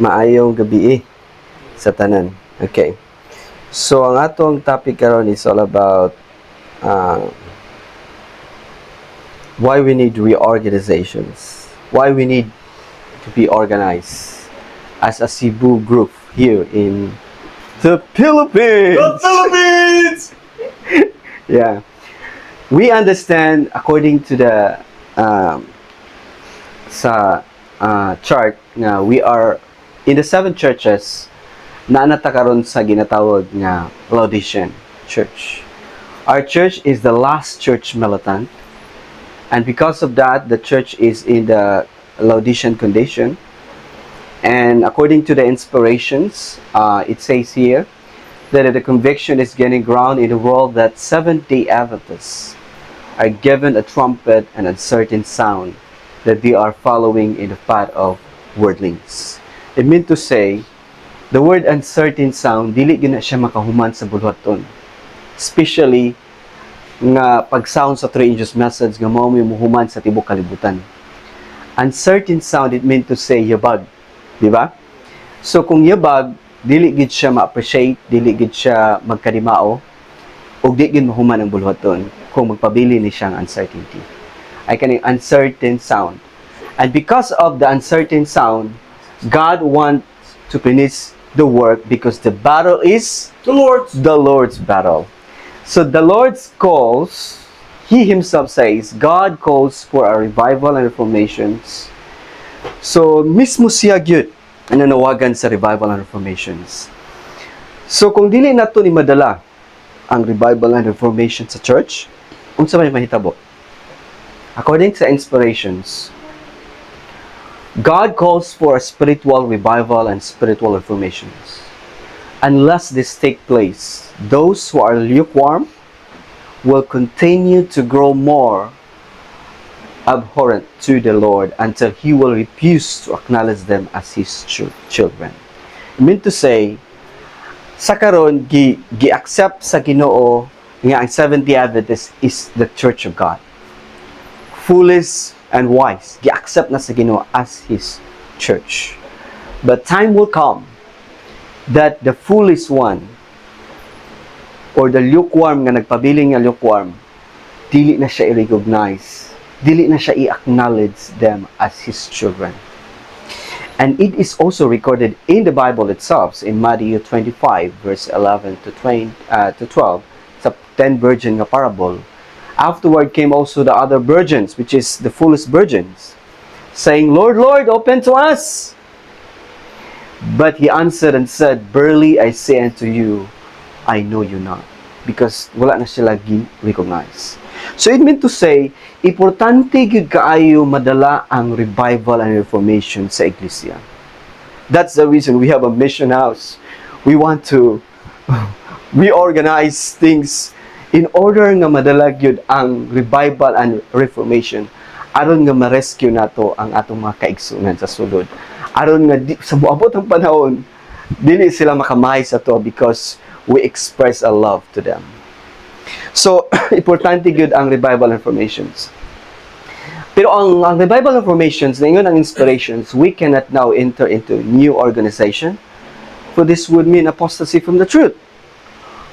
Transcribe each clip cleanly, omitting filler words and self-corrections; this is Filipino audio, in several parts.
Maayong gabi sa tanan. Okay. So, ang atong topic karon is all about why we need reorganizations. Why we need to be organized as a Cebu group here in the Philippines. The Philippines! Yeah. We understand according to the chart na we are in the 7 churches na natakaron sa ginatawag nga Laodicean Church. Our church is the last church militant, and because of that, the church is in the Laodicean condition. And according to the inspirations, it says here that the conviction is gaining ground in the world that Seventh-day Adventists are given a trumpet and uncertain sound that they are following in the path of worldlings. It meant to say, the word uncertain sound, dili gina siya makahuman sa bulwaton. Especially, nga pag-sound sa 3 angels message, nga mao may muhuman sa tibok kalibutan. Uncertain sound, it meant to say, yabag. Diba? So, kung yabag, dili gid siya ma-appreciate, dili gid siya magkadimao, o di gid mahuman ang bulwaton kung magpabili ni siyang uncertainty. Ay kaning uncertain sound. And because of the uncertain sound, God wants to finish the work because the battle is The Lord's. the Lord's battle. So the Lord's calls, He Himself says, God calls for a revival and reformations. So mismo siya gyud ang nanawagan sa revival and reformations. So kung dili nato ni madala ang revival and reformation sa church, unsa may mahitabo? According to inspirations, God calls for a spiritual revival and spiritual reformations. Unless this take place, those who are lukewarm will continue to grow more abhorrent to the Lord until He will refuse to acknowledge them as His children. I mean to say, sa karon gi-accept sa Ginoo nga ang Seventh-day Adventist is the Church of God. Foolish and wise, gi-accept na sa Ginoo as His church. But time will come that the foolish one or the lukewarm nga nagpabiling nga lukewarm, dili na siya i-recognize, dili na siya i-acknowledge them as His children. And it is also recorded in the Bible itself in Matthew 25 verse 11 to 12 sa 10 virgin nga parable. Afterward came also the other virgins, which is the foolish virgins, saying, Lord, Lord, open to us. But he answered and said, Verily I say unto you, I know you not. Because wala na sila gi-recognize. So it meant to say, importante gyud kaayo madala ang revival and reformation sa iglesia. That's the reason we have a mission house. We want to reorganize things in order nga madala gyud ang revival and reformation, aron nga ma-rescue nato ang atong mga kaigsunan sa sulod. Aron nga sa moabot ang panahon, dili sila makamay sa to because we express a love to them. So, importante gyud ang revival and reformations. Pero ang revival and reformations, na ingon ang inspirations, we cannot now enter into new organization, for this would mean apostasy from the truth.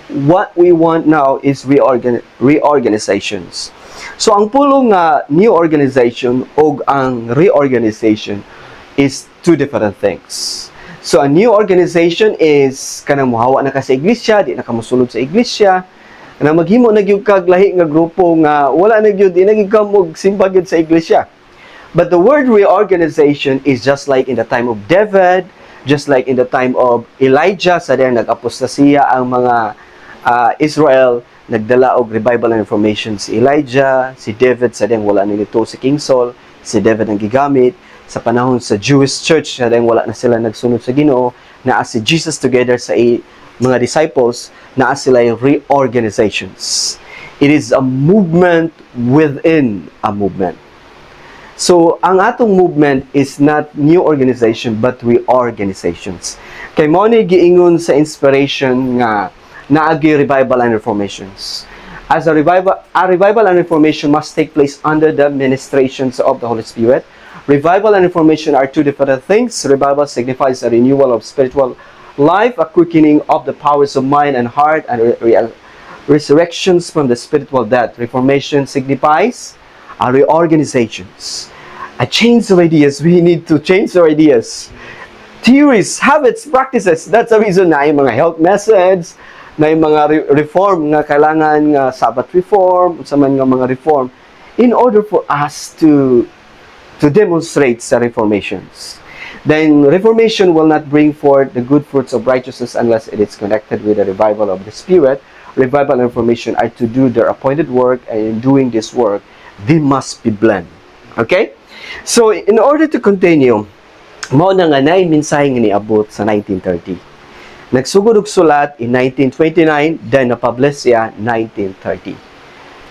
What we want now is reorganizations. So ang pulong new organization o ang reorganization is 2 different things. So a new organization is kanang muhawa na ka sa iglesia, di na ka mosulod sa iglesia, na maghimo na gyud kag lahi nga grupo nga wala na gyud di na gyud ka mo simba gyud sa iglesia. But the word reorganization is just like in the time of David, just like in the time of Elijah, sa diyang nag-apostasiya ang mga Israel, nagdala og revival and reformation si Elijah, si David sa diyang wala nilito si King Saul, si David ang gigamit sa panahon sa Jewish church sa diyang wala na sila nagsunod sa Ginoo, naa si Jesus together sa mga disciples, naa sila yung reorganizations. It is a movement within a movement. So ang atong movement is not new organization but reorganizations. Kay mao ni giingon sa inspiration nga naagi revival and reformations. As a revival and reformation must take place under the ministrations of the Holy Spirit, Revival and reformation are two different things. Revival signifies a renewal of spiritual life, a quickening of the powers of mind and heart, and resurrections from the spiritual death. Reformation signifies a reorganizations, a change of ideas. We need to change our ideas. Theories, habits, practices. That's the reason na yung mga health methods, na yung mga reform nga kailangan nga Sabbath reform, sa man nga mga reform, in order for us to demonstrate sa reformations. Then reformation will not bring forth the good fruits of righteousness unless it is connected with the revival of the Spirit. Revival and reformation are to do their appointed work, and in doing this work, they must be blended. Okay? So, in order to continue, mao na nga na mensahe nga niabot sa 1930. Nagsugod og sulat in 1929, then na-publish siya 1930.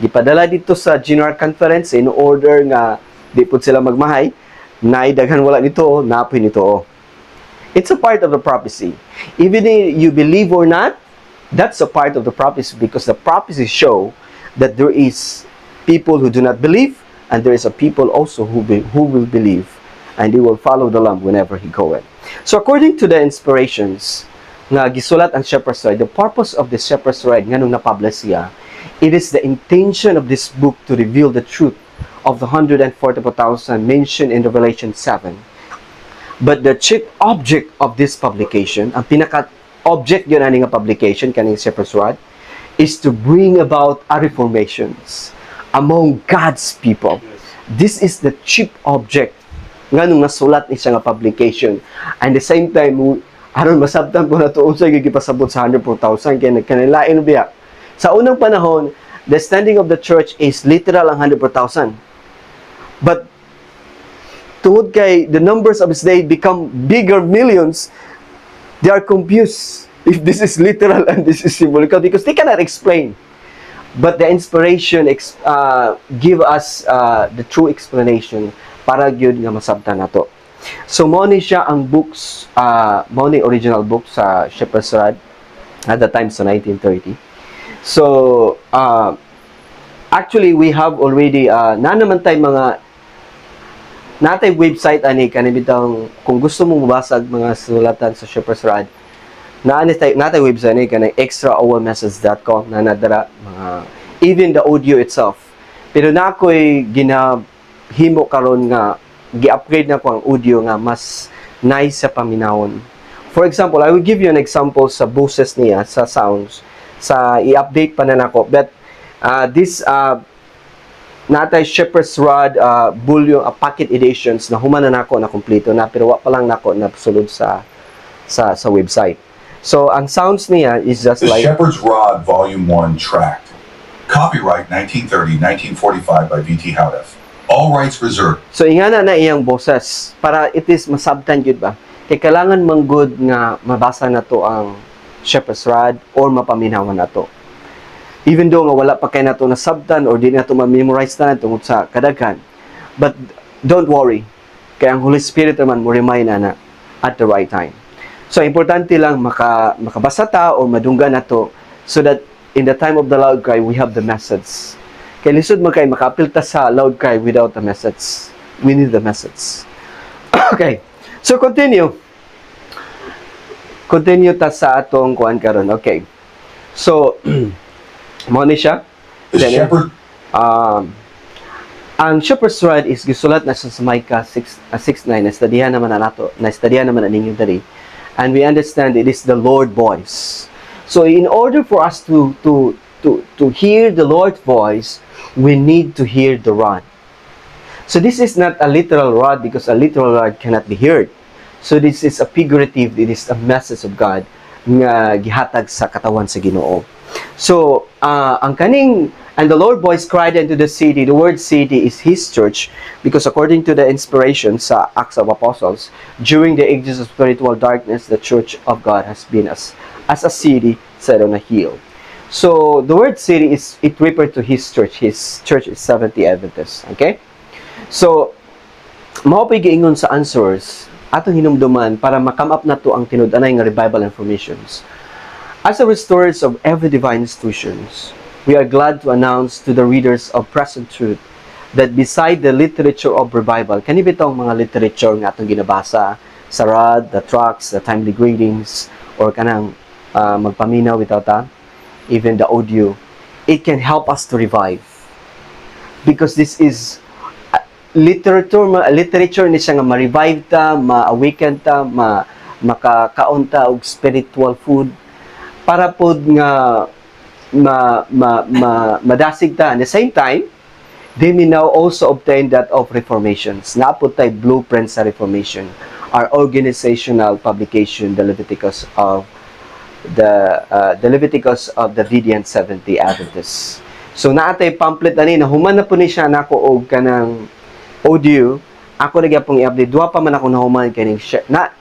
Gipadala dito sa General Conference in order nga di pud sila magmahay, naidaghan wala nito, napoy nito. It's a part of the prophecy. Even if you believe or not, that's a part of the prophecy, because the prophecy show that there is people who do not believe, and there is a people also who will believe, and they will follow the Lamb whenever he goeth. So according to the inspirations nga gisulat ang Shepherd's Rod, the purpose of the Shepherd's Rod nga nung na-publish siya, it is the intention of this book to reveal the truth of the 144,000 mentioned in Revelation 7. But the chief object of this publication, ang pinaka-object yun ani nga publication kaning Shepherd's Rod, is to bring about a reformations among God's people. This is the chief object nga nung nasulat ni siya nga publication. And the same time, aron masabtan po na to unsay gigipasabot sa 104,000 kay kanilain biya. Sa unang panahon, the standing of the church is literal ang 104,000. But tungod kay the numbers of his day become bigger, millions, they are confused if this is literal and this is symbolical, because they cannot explain. But the inspiration give us the true explanation para gyud nga masabtan nato. So mao ni siya ang books, mao ni original book sa Shepherd's Rod at the time sa 1930. So actually we have already na naman tay mga natay website ani kanibitang kung gusto mo mabasa mga sulatan sa Shepherd's Rod, natay website ni kanang extraowlmessage.com na nadara mga even the audio itself. Pero na ako'y ginahimo karon nga gi-upgrade na ko ang audio nga mas nice sa paminawon. For example, I will give you an example sa boses niya, sa sounds, sa i-update pa na nako. But this natay Shepherd's Rod volume packet editions na human na nako na kompleto na, pero wa pa lang nako na sulod sa website. So ang sounds niya is just The like Shepherd's Rod Volume 1 Tract. Copyright 1930-1945 by V.T. Howdeff. All rights reserved. so ingana na iyang boses para it is masabtan gyud ba. Kay kailangan manggod nga mabasa na to ang Shepherd's Rod or mapaminawan na to. Even though nga wala pa kay nato na sabtan or di na to ma-memorize na tungod sa kadaghan. But don't worry. Kay ang Holy Spirit naman mo remind na at the right time. So importante lang makabasa ta o madunggan na to so that in the time of the loud cry we have the message. Kay lisod man kay makapil ta sa loud cry without a message. We need the message. Okay. So continue ta sa atong kuan karon. Okay. So mo ni siya. The Then, Shepherd ang Shepherd's Rod is gisulat na sa Micah 6:9. Nastudihan naman na ninyo dali. And we understand it is the Lord voice. So in order for us to hear the Lord's voice, we need to hear the rod. So this is not a literal rod, because a literal rod cannot be heard. So this is a figurative, it is a message of God nga gihatag sa katawan sa Ginoo. So ang kaning and the Lord voice cried into the city. The word city is His church, because according to the inspiration sa Acts of Apostles, during the ages of spiritual darkness, the church of God has been as a city set on a hill. So the word city it refers to His church. His church is Seventh-day Adventist. Okay? So mao pay giingon sa answers atong hinumduman para makam up na to ang tinud-anay nga revival informations. As a restorers of every divine institutions, we are glad to announce to the readers of present truth that beside the literature of revival, kani bitong mga literature nga atong ginabasa sa rod, the tracts, the timely greetings, or kanang magpaminaw without even the audio, it can help us to revive. Because this is literature ni siya nga ma-revive ta, ma-awaken ta, makakaon ta og spiritual food para pod nga madasig ta. At the same time, they may now also obtain that of reformations. Naapod tayo blueprint sa reformation. Our organizational publication, the Leviticus of the Vidian Seventh-day Adventists. So naatay pamphlet ani na human na po ni siya nako og kanang audio. Ako na gyapong i-update. Duwa pa man ako nahuman kaning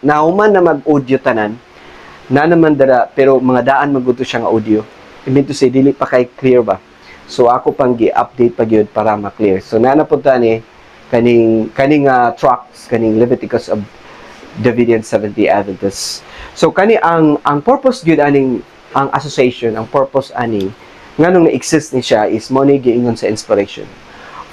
nahuman na mag-audio tanan. Na naman dara pero mga daan maguto siya nga audio. I mean to say dili pa kay clear ba. So ako pang gi-update pa gyud para ma-clear. So nanapunta ni kaning tracts, kaning Leviticus of Davidian Seventh-day Adventists. So kani ang purpose gyud aning ang association, ang purpose ani nganong na-exist ni siya is mo ni giingon sa inspiration.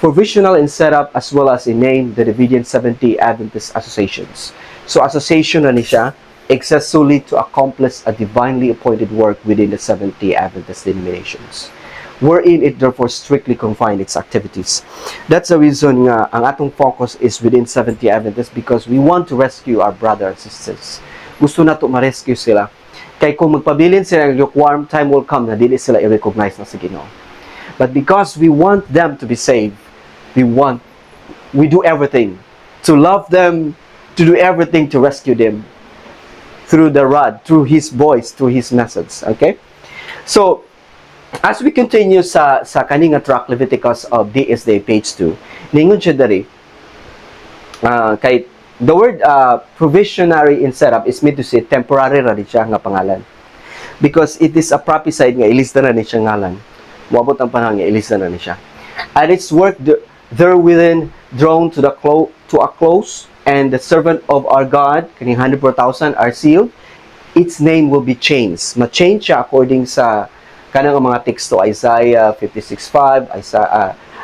Provisional in setup as well as in name the Davidian Seventh-day Adventist Associations. So association na ni siya exists solely to accomplish a divinely appointed work within the Seventh-day Adventist denominations, wherein it therefore strictly confined its activities. That's the reason nga ang atong focus is within Seventh-day Adventist because we want to rescue our brothers and sisters. Gusto na to ma-rescue sila. Kay kung magpabilin sila ng lukewarm, time will come na dili sila i-recognize na sa Ginoo. But because we want them to be saved, we do everything to love them, to do everything to rescue them through the rod, through His voice, through His message. Okay? So, as we continue sa kaninga track Leviticus of DSD page 2, ningon siya dari kay the word provisionary in setup is meant to say temporary ra di siya nga pangalan. Because it is a prophesied nga ilista na ni siya ngalan. Moabot ang panahon nga ilista na ni siya. And its work there within drawn to a close, and the servant of our God, kaning 104,000 are sealed. Its name will be changed. Ma-change siya according sa kanang mga teksto, Isaiah 56:5,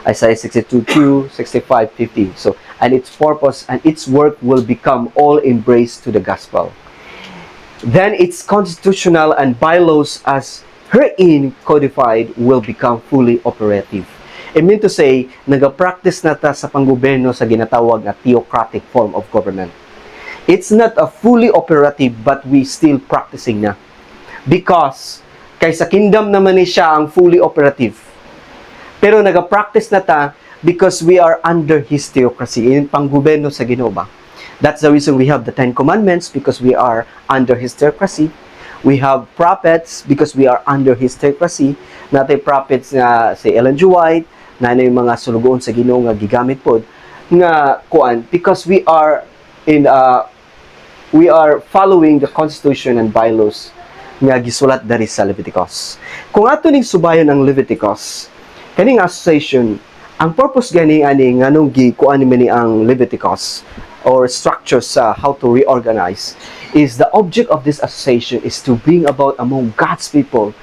Isaiah 62:2, 65:15. So, and its purpose and its work will become all embraced to the gospel. Then its constitutional and bylaws as herein codified will become fully operative. It mean to say, nag-practice na ta sa panggobyerno sa ginatawag na theocratic form of government. It's not a fully operative but we still practicing na. Because kay sa kingdom naman ni siya ang fully operative. Pero nag-practice na ta because we are under His theocracy, in panggobyerno sa Ginoo ba. That's the reason we have the Ten Commandments because we are under His theocracy. We have prophets because we are under His theocracy. Natay prophets nga si Ellen G. White, na yung mga sulugoon sa Ginoo nga gigamit pod nga kuan because we are following the constitution and bylaws nga gisulat dari sa Leviticus. Kung ato ning subayon ang Leviticus, kaning association, ang purpose gani ani nganong gikuan ni ang Leviticus or structure sa how to reorganize is the object of this association is to bring about among God's people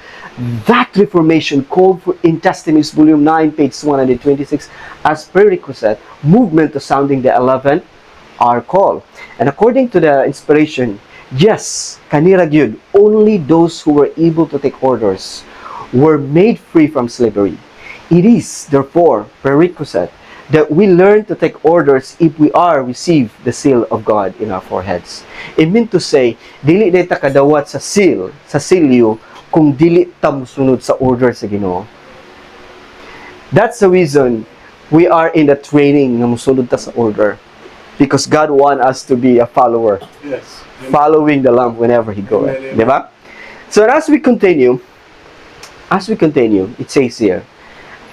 that reformation called for in Testimonies volume 9 page 126 as prerequisite movement to sounding the 11th hour call. And according to the inspiration, yes, kanira gyud, only those who were able to take orders were made free from slavery. It is therefore prerequisite that we learn to take orders if we are receive the seal of God in our foreheads. It mean to say, dili na ta kadawat sa seal, sa silyo, kung dili ta musunod sa order sa Ginoo. That's the reason we are in the training na musunod ta sa order. Because God want us to be a follower. Yes. Following the Lamb whenever He goes. Diba? So as we continue, it says here,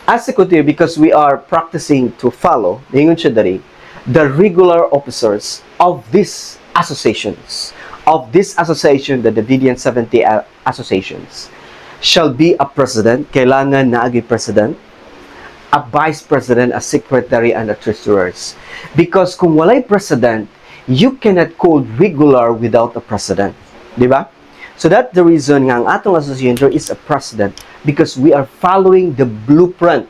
as we continue, because we are practicing to follow, the regular officers of these associations, the Davidian 70 associations, shall be a president, kailangan na agi president, a vice president, a secretary, and a treasurers. Because kung walay president, you cannot call regular without a president. Diba? So that's the reason nga ang atong association is a president because we are following the blueprint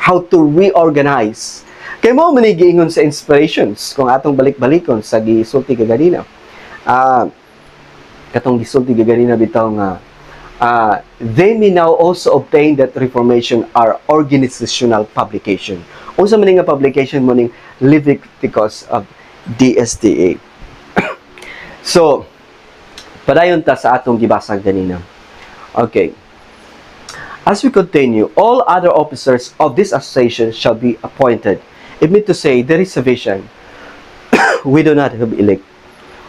how to reorganize. Kaya mo manigiingon sa inspirations kung atong balik-balikon sa gisulti kaganina. Katong gisulti kaganina bitaw nga they may now also obtain that Reformation are organizational publication. Unsa man nga publication mo ning Leviticus of DSTA. So, padayon ta sa atong gibasag ganina. Okay. As we continue, all other officers of this association shall be appointed. It means to say, there is a vision. We do not have elect.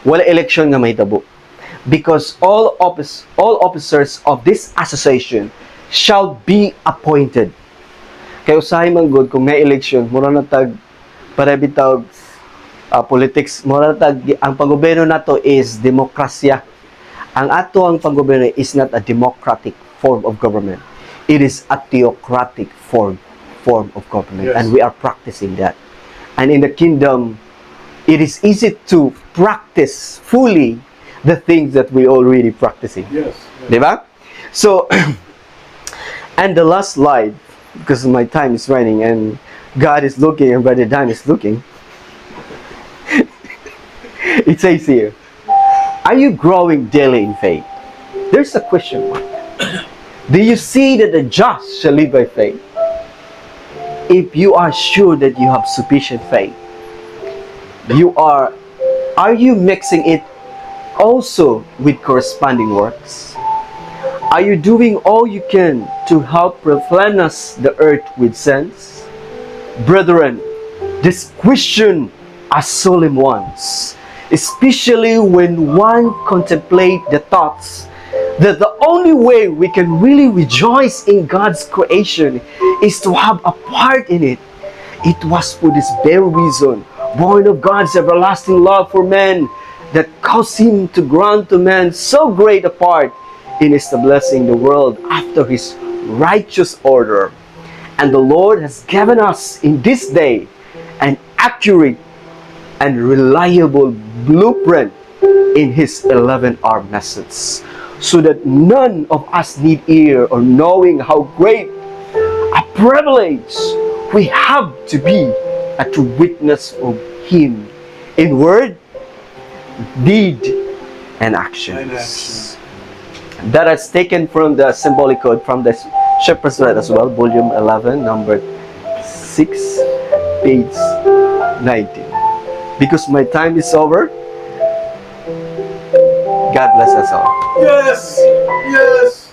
Wala election nga mahitabo. Because all officers of this association shall be appointed. Kaya usahay man good kung may election, mura na tag para bitaw politics, mura na tag ang panggobyerno nato is demokrasya. Ang ato ang panggobyerno is not a democratic form of government. It is a theocratic form of government. Yes. And we are practicing that. And in the kingdom, it is easy to practice fully the things that we already practicing. Yes. Diba? So, and the last slide, because my time is running and God is looking and Brother Dan is looking. It says here, are you growing daily in faith? There's a question mark. Do you see that the just shall live by faith? If you are sure that you have sufficient faith, are you mixing it also with corresponding works? Are you doing all you can to help replenish the earth with sense? Brethren, this question are solemn ones, especially when one contemplates the thoughts that the only way we can really rejoice in God's creation is to have a part in it. It was for this very reason, born of God's everlasting love for men, that caused Him to grant to man so great a part in establishing the world after His righteous order. And the Lord has given us in this day an accurate and reliable blueprint in His 11-hour message, so that none of us need hear or knowing how great a privilege we have to be a true witness of Him in word, deed, and actions. That is taken from the symbolic code from the Shepherd's Rite as well, volume 11, number 6, page 19. Because my time is over, God bless us all. Yes. Yes.